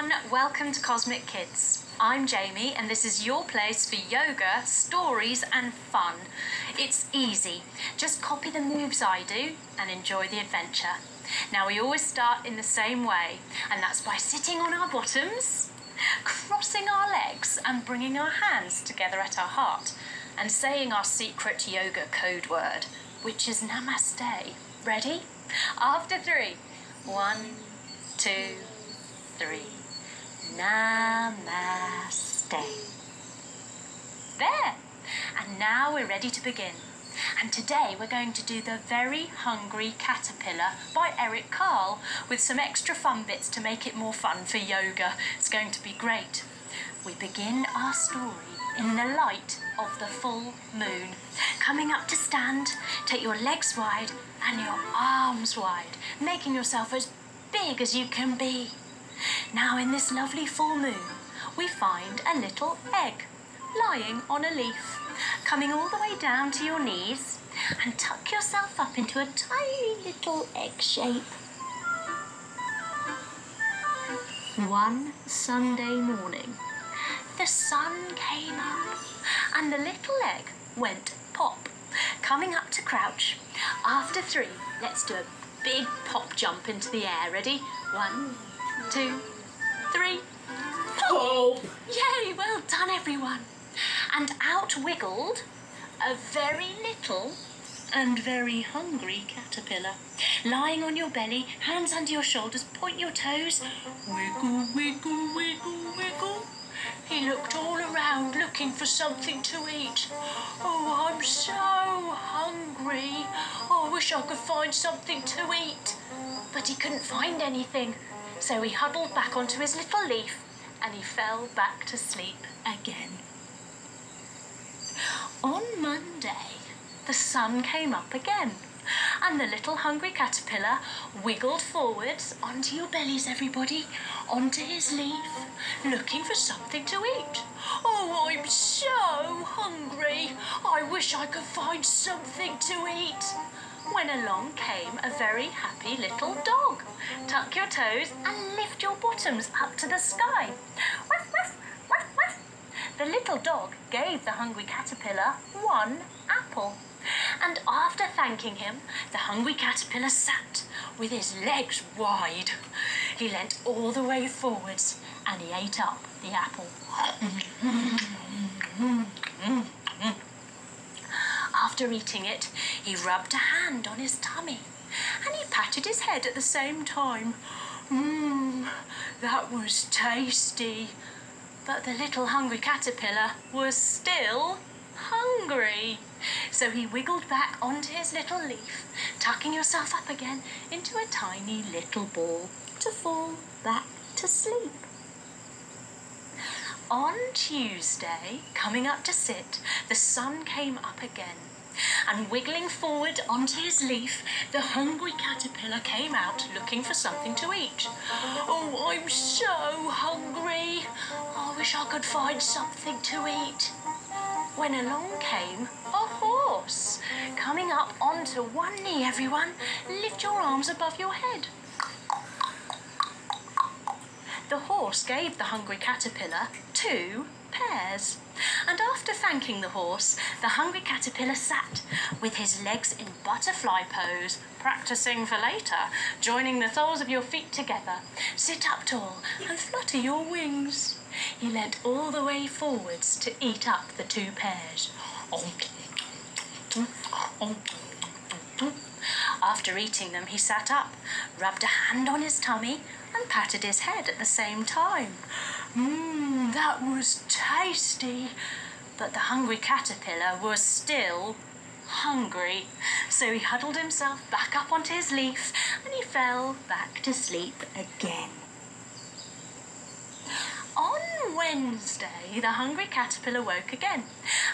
everyone, welcome to Cosmic Kids. I'm Jamie and this is your place for yoga, stories and fun. It's easy, just copy the moves I do and enjoy the adventure. Now we always start in the same way, and that's by sitting on our bottoms, crossing our legs and bringing our hands together at our heart and saying our secret yoga code word, which is Namaste. Ready? After 3. 1, 2, 3. Namaste. There. And now we're ready to begin. And today we're going to do The Very Hungry Caterpillar by Eric Carle with some extra fun bits to make it more fun for yoga. It's going to be great. We begin our story in the light of the full moon. Coming up to stand, take your legs wide and your arms wide, making yourself as big as you can be. Now in this lovely full moon, we find a little egg lying on a leaf. Coming all the way down to your knees and tuck yourself up into a tiny little egg shape. One Sunday morning, the sun came up and the little egg went pop. Coming up to crouch. After 3, let's do a big pop jump into the air. Ready? 1, 2, 3. Pop! Yay, well done everyone. And out wiggled a very little and very hungry caterpillar. Lying on your belly, hands under your shoulders, point your toes. Wiggle, wiggle, wiggle, wiggle. He looked all around looking for something to eat. Oh, I'm so hungry. Oh, I wish I could find something to eat. But he couldn't find anything. So he huddled back onto his little leaf and he fell back to sleep again. On Monday, the sun came up again and the little hungry caterpillar wiggled forwards onto your bellies, everybody, onto his leaf, looking for something to eat. Oh, I'm so hungry. I wish I could find something to eat. When along came a very happy little dog. Tuck your toes and lift your bottoms up to the sky. Woof, woof, woof, woof. The little dog gave the hungry caterpillar 1 apple. And after thanking him, the hungry caterpillar sat with his legs wide. He leant all the way forwards and he ate up the apple. After eating it, he rubbed a hand on his tummy and he patted his head at the same time. That was tasty. But the little hungry caterpillar was still hungry. So he wiggled back onto his little leaf, tucking yourself up again into a tiny little ball to fall back to sleep. On Tuesday, coming up to sit, the sun came up again. And wiggling forward onto his leaf, the hungry caterpillar came out looking for something to eat. Oh, I'm so hungry. I wish I could find something to eat. When along came a horse. Coming up onto one knee, everyone. Lift your arms above your head. The horse gave the hungry caterpillar 2 pears. And after thanking the horse, the hungry caterpillar sat with his legs in butterfly pose, practicing for later, joining the soles of your feet together. Sit up tall and flutter your wings. He leant all the way forwards to eat up the 2 pears. After eating them, he sat up, rubbed a hand on his tummy and patted his head at the same time. That was tasty. But the hungry caterpillar was still hungry. So he huddled himself back up onto his leaf and he fell back to sleep again. On Wednesday, the hungry caterpillar woke again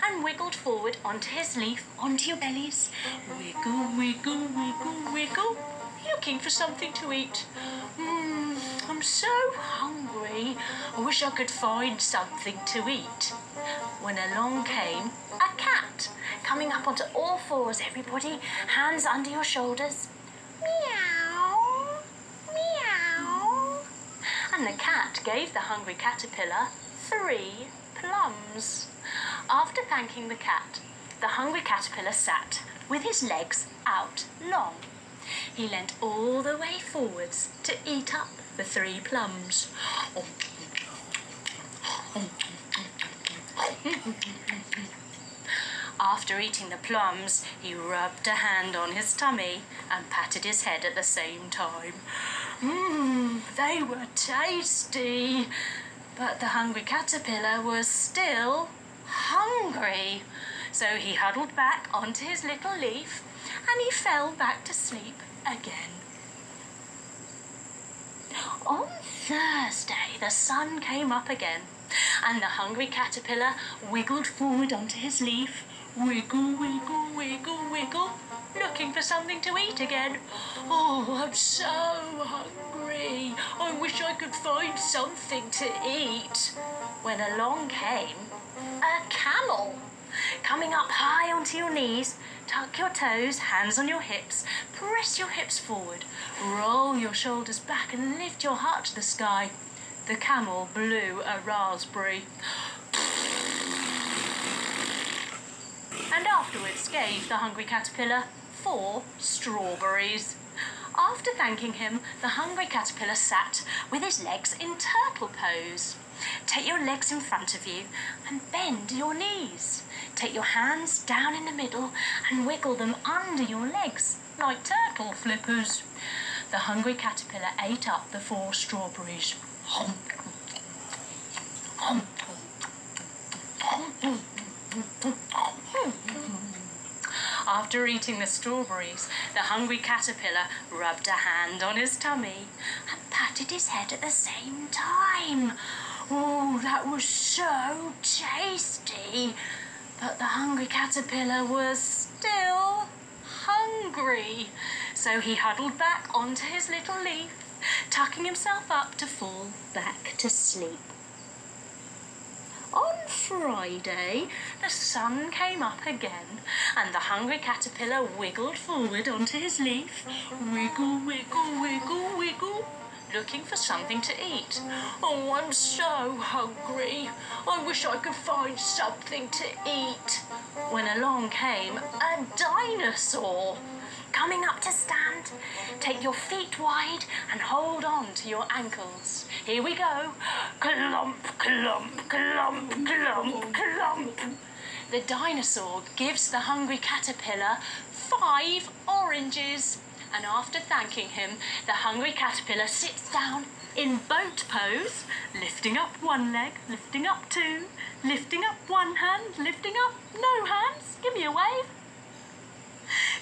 and wiggled forward onto his leaf, onto your bellies. Wiggle, wiggle, wiggle, wiggle, looking for something to eat. I'm so hungry. I wish I could find something to eat. When along came a cat, coming up onto all fours, everybody, hands under your shoulders. Meow, meow. And the cat gave the hungry caterpillar 3 plums. After thanking the cat, the hungry caterpillar sat with his legs out long. He leant all the way forwards to eat up the 3 plums. After eating the plums, he rubbed a hand on his tummy and patted his head at the same time. They were tasty, but the hungry caterpillar was still hungry. So he huddled back onto his little leaf and he fell back to sleep again. On Thursday, the sun came up again, and the hungry caterpillar wiggled forward onto his leaf, wiggle, wiggle, wiggle, wiggle, looking for something to eat again. Oh, I'm so hungry. I wish I could find something to eat. When along came a camel. Coming up high onto your knees, tuck your toes, hands on your hips, press your hips forward, roll your shoulders back and lift your heart to the sky. The camel blew a raspberry and afterwards gave the hungry caterpillar 4 strawberries. After thanking him, the hungry caterpillar sat with his legs in turtle pose. Take your legs in front of you and bend your knees. Take your hands down in the middle and wiggle them under your legs like turtle flippers. The hungry caterpillar ate up the 4 strawberries. After eating the strawberries, the hungry caterpillar rubbed a hand on his tummy and patted his head at the same time. Oh, that was so tasty! But the hungry caterpillar was still hungry. So he huddled back onto his little leaf, tucking himself up to fall back to sleep. On Friday, the sun came up again, and the hungry caterpillar wiggled forward onto his leaf, wiggle, wiggle, wiggle, wiggle, looking for something to eat. Oh, I'm so hungry. I wish I could find something to eat. When along came a dinosaur. Coming up to stand, take your feet wide and hold on to your ankles. Here we go. Clump, clump, clump, clump, clump. The dinosaur gives the hungry caterpillar 5 oranges. And after thanking him, the hungry caterpillar sits down in boat pose, lifting up 1 leg, lifting up 2, lifting up 1 hand, lifting up no hands. Give me a wave.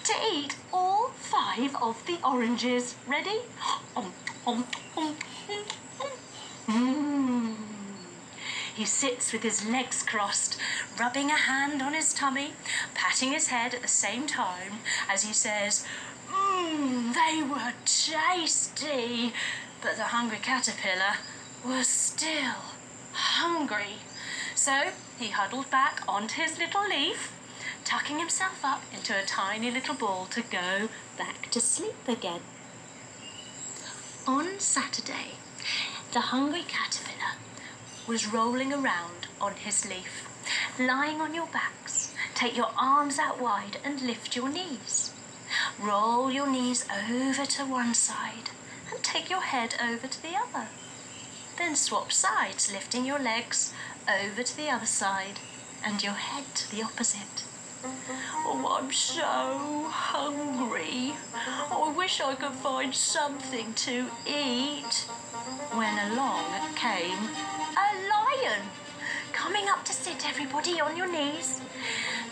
To eat all 5 of the oranges. Ready? He sits with his legs crossed, rubbing a hand on his tummy, patting his head at the same time as he says, they were tasty. But the hungry caterpillar was still hungry. So he huddled back onto his little leaf, tucking himself up into a tiny little ball to go back to sleep again. On Saturday, the hungry caterpillar was rolling around on his leaf. Lying on your backs, take your arms out wide and lift your knees. Roll your knees over to one side and take your head over to the other. Then swap sides, lifting your legs over to the other side and your head to the opposite. Oh, I'm so hungry. I wish I could find something to eat. When along came a lion. Coming up to sit everybody on your knees.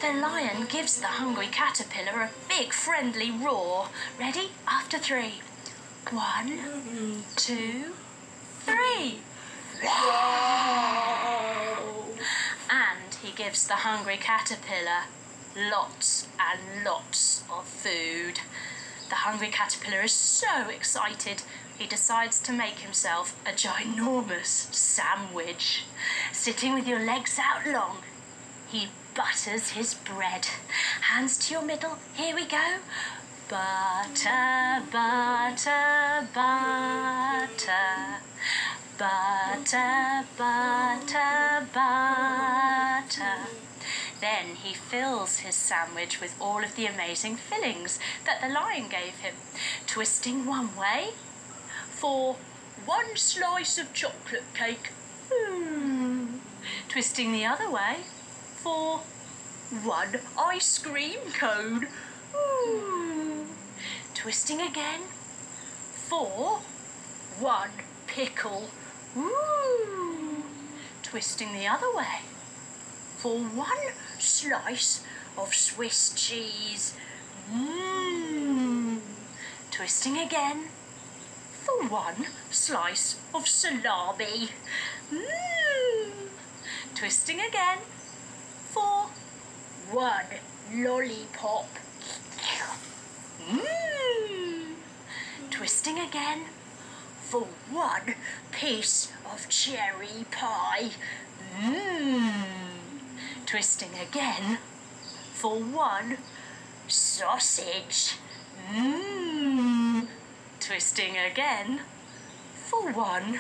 The lion gives the hungry caterpillar a big friendly roar. Ready? After 3. 1, 2, 3. And he gives the hungry caterpillar lots and lots of food. The hungry caterpillar is so excited, he decides to make himself a ginormous sandwich. Sitting with your legs out long, he butters his bread. Hands to your middle, here we go. Butter, butter, butter. Butter, butter, butter. Then he fills his sandwich with all of the amazing fillings that the lion gave him, twisting one way for 1 slice of chocolate cake. Twisting the other way for 1 ice cream cone. Twisting again for 1 pickle. Twisting the other way for 1 slice of Swiss cheese. Twisting again for 1 slice of salami. Twisting again for 1 lollipop. Twisting again for 1 piece of cherry pie. Twisting again for 1 sausage. Twisting again for 1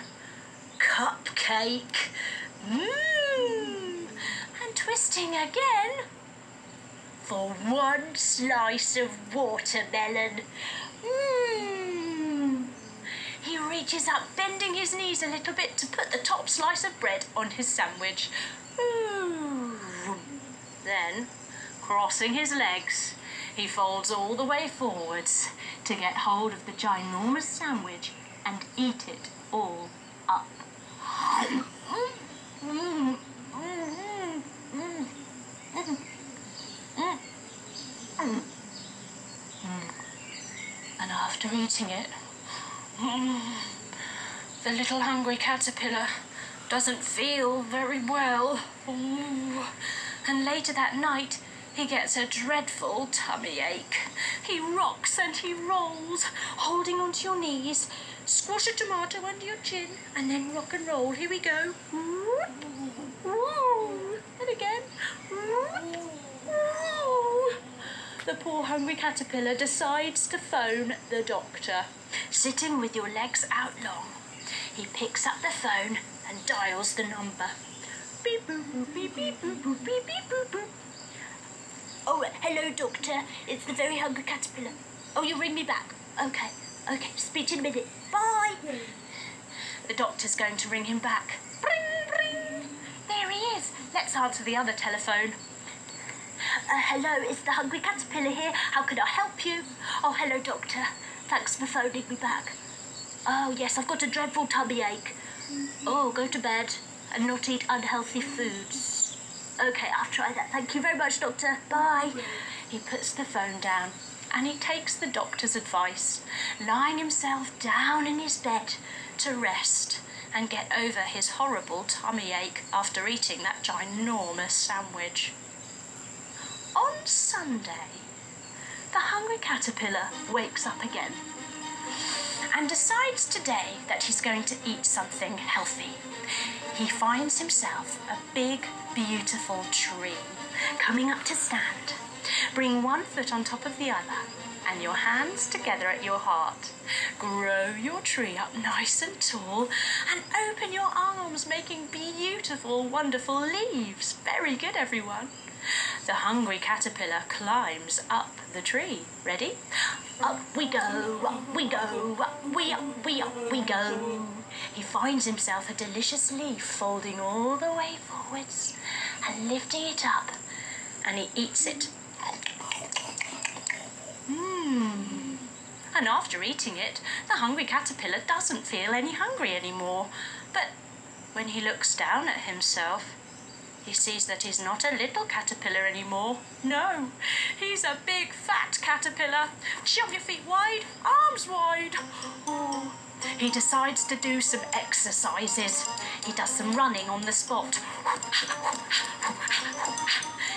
cupcake. And twisting again for 1 slice of watermelon. He reaches up, bending his knees a little bit to put the top slice of bread on his sandwich. Then, crossing his legs, he folds all the way forwards to get hold of the ginormous sandwich and eat it all up. And after eating it, the little hungry caterpillar doesn't feel very well. And later that night, he gets a dreadful tummy ache. He rocks and he rolls, holding onto your knees. Squash a tomato under your chin, and then rock and roll. Here we go. And again. The poor hungry caterpillar decides to phone the doctor. Sitting with your legs out long, he picks up the phone and dials the number. Beep boop boop beep beep boop boop beep beep boop boop. Oh, hello, doctor. It's the very hungry caterpillar. Oh, you ring me back. Okay, speak to you in a minute. Bye. The doctor's going to ring him back. Bring, bring. There he is. Let's answer the other telephone. Hello, it's the hungry caterpillar here. How can I help you? Oh, hello, doctor. Thanks for phoning me back. Oh, yes, I've got a dreadful tummy ache. Oh, go to bed and not eat unhealthy foods. Okay, I'll try that. Thank you very much, doctor. Bye. He puts the phone down and he takes the doctor's advice, lying himself down in his bed to rest and get over his horrible tummy ache after eating that ginormous sandwich. On Sunday, the hungry caterpillar wakes up again and decides today that he's going to eat something healthy. He finds himself a big, beautiful tree coming up to stand. Bring one foot on top of the other and your hands together at your heart. Grow your tree up nice and tall and open your arms, making beautiful, wonderful leaves. Very good, everyone. The hungry caterpillar climbs up the tree. Ready? Up we go, up we go, up we go. He finds himself a delicious leaf folding all the way forwards and lifting it up, and he eats it. And after eating it, the hungry caterpillar doesn't feel any hungry anymore. But when he looks down at himself, he sees that he's not a little caterpillar anymore. No, he's a big fat caterpillar. Jump your feet wide, arms wide. Oh. He decides to do some exercises. He does some running on the spot.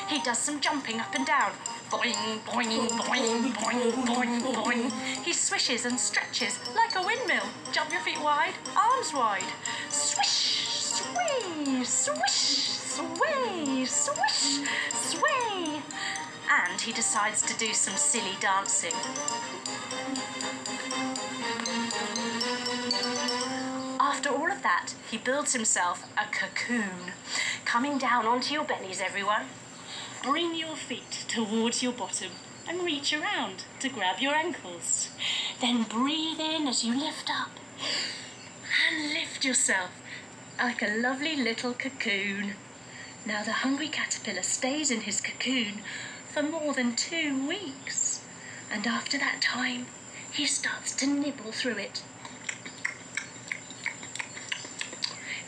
He does some jumping up and down. Boing, boing, boing, boing, boing, boing. He swishes and stretches like a windmill. Jump your feet wide, arms wide. Swish, sway, swish, sway, swish, sway. And he decides to do some silly dancing. After all of of that, he builds himself a cocoon. Coming down onto your bellies, everyone. Bring your feet towards your bottom and reach around to grab your ankles. Then breathe in as you lift up and lift yourself like a lovely little cocoon. Now the hungry caterpillar stays in his cocoon for more than 2 weeks. And after that time, he starts to nibble through it.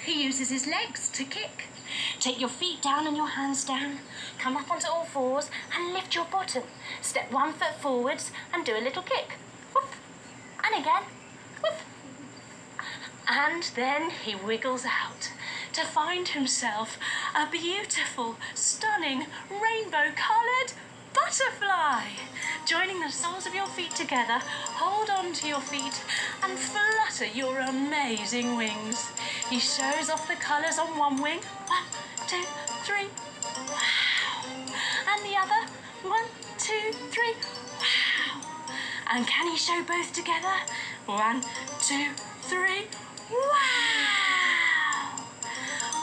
He uses his legs to kick. Take your feet down and your hands down. Come up onto all fours and lift your bottom. Step 1 foot forwards and do a little kick. Whoop. And again. Whoop. And then he wiggles out to find himself a beautiful, stunning, rainbow-coloured butterfly. Joining the soles of your feet together, hold on to your feet and flutter your amazing wings. He shows off the colours on one wing. 1, 2, 3. Wow. And the other. 1, 2, 3. Wow. And can he show both together? 1, 2, 3. Wow.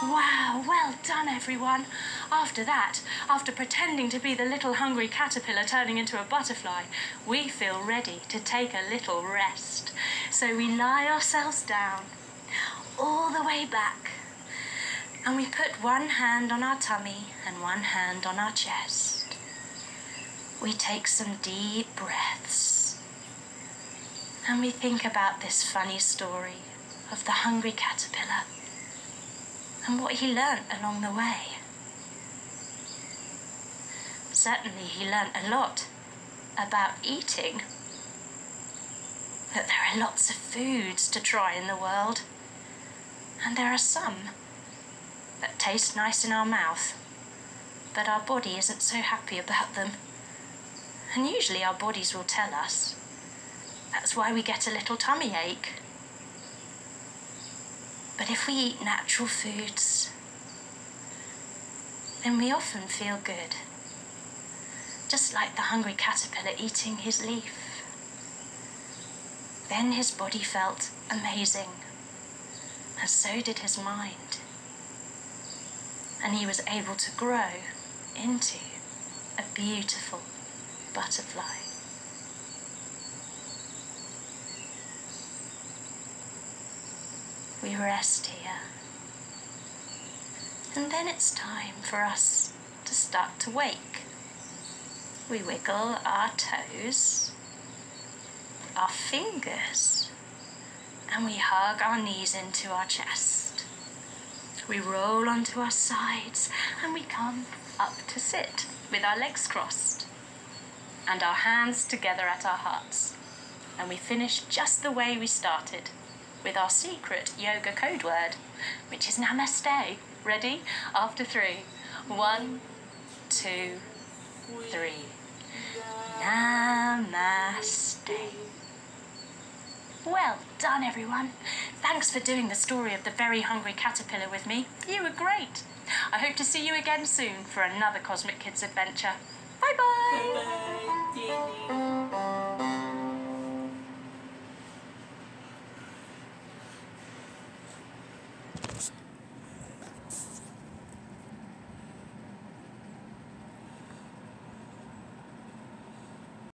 Wow, well done everyone. After that, after pretending to be the little hungry caterpillar turning into a butterfly, we feel ready to take a little rest. So we lie ourselves down, all the way back, and we put one hand on our tummy and one hand on our chest. We take some deep breaths, and we think about this funny story of the hungry caterpillar and what he learnt along the way. Certainly he learnt a lot about eating, that there are lots of foods to try in the world, and there are some that taste nice in our mouth, but our body isn't so happy about them. And usually our bodies will tell us. That's why we get a little tummy ache. But if we eat natural foods, then we often feel good. Just like the hungry caterpillar eating his leaf. Then his body felt amazing, and so did his mind. And he was able to grow into a beautiful butterfly. We rest here. And then it's time for us to start to wake. We wiggle our toes, our fingers, and we hug our knees into our chest. We roll onto our sides and we come up to sit with our legs crossed and our hands together at our hearts. And we finish just the way we started, with our secret yoga code word, which is namaste. Ready? After 3. 1, 2, 3. Namaste. Well done, everyone. Thanks for doing the story of the very hungry caterpillar with me. You were great. I hope to see you again soon for another Cosmic Kids adventure. Bye-bye.